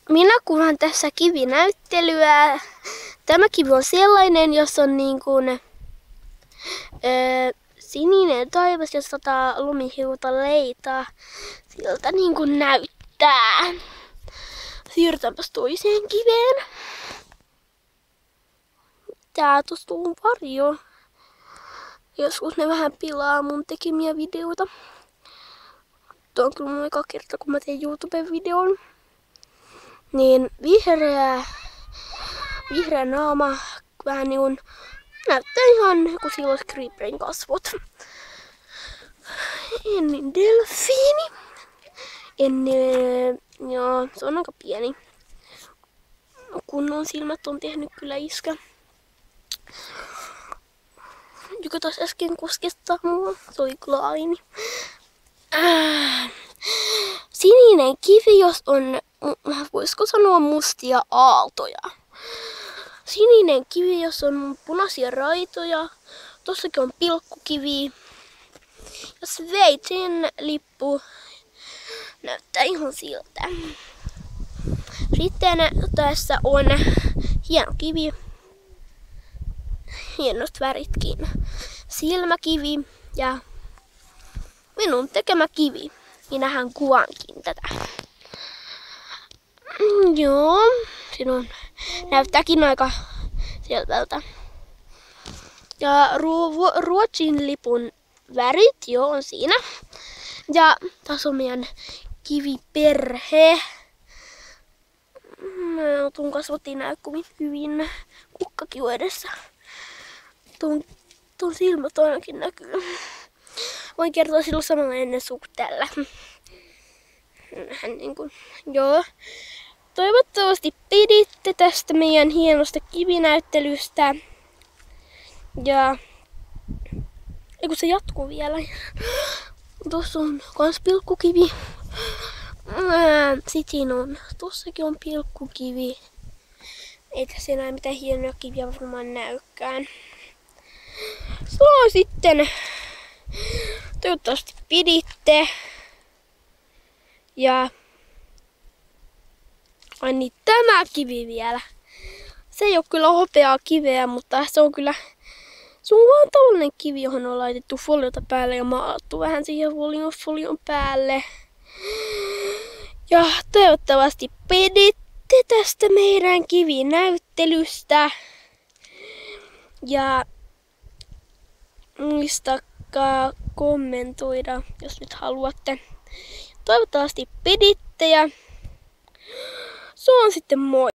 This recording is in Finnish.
minä kuvaan tässä kivinäyttelyä. Tämä kivi on sellainen, jos on niin kuin, sininen taivas ja sataa lumihiuta leitaa. Siltä niin kuin näyttää. Siirrytäänpäs toiseen kiveen. Tää tuosta on varjo. Joskus ne vähän pilaa mun tekemiä videoita. Tuo on kyllä mun eka kerta, kun mä teen YouTube-videon. Niin vihreä naama, vähän niin näyttää ihan kuin sillä olisi creeperin kasvot. Ennen delfiini. Joo, se on aika pieni. Kunnon silmät on tehnyt kyllä iskä. Joka taas äsken koskettaa mua. Se oli kyllä aini. Sininen kivi, jos on, voisiko sanoa mustia aaltoja. Sininen kivi, jos on punaisia raitoja. Tossakin on pilkkukivi. Ja Sveitsin lippu näyttää ihan siltä. Sitten tässä on hieno kivi. Hienot väritkin. Silmäkivi ja minun tekemä kivi. Minähän kuvaankin tätä. Joo, sinun näyttääkin aika selvältä. Ja Ruotsin lipun värit, joo, on siinä. Ja tässä on meidän kiviperhe. Tuun kasvattiin nää hyvin kukkakin edessä. Tuon silmät ainakin näkyy. Voin kertoa silloin samalla ennen suhteella. Niin kuin, joo. Toivottavasti piditte tästä meidän hienosta kivinäyttelystä. Ja eiku se jatkuu vielä. Tuossa on kans pilkkukivi. Sitten on, tossakin on pilkkukivi. Ei tässä enää mitään hienoja kiviä varmaan näykään. Sitten toivottavasti piditte. Ja ai niin, tämä kivi vielä. Se ei ole kyllä hopeaa kiveä, mutta se on vaan tällainen kivi, johon on laitettu foliota päälle ja maalattu vähän siihen folion päälle. Ja toivottavasti piditte tästä meidän kivinäyttelystä. Ja muistakaa kommentoida, jos nyt haluatte. Toivottavasti piditte ja se on sitten moi!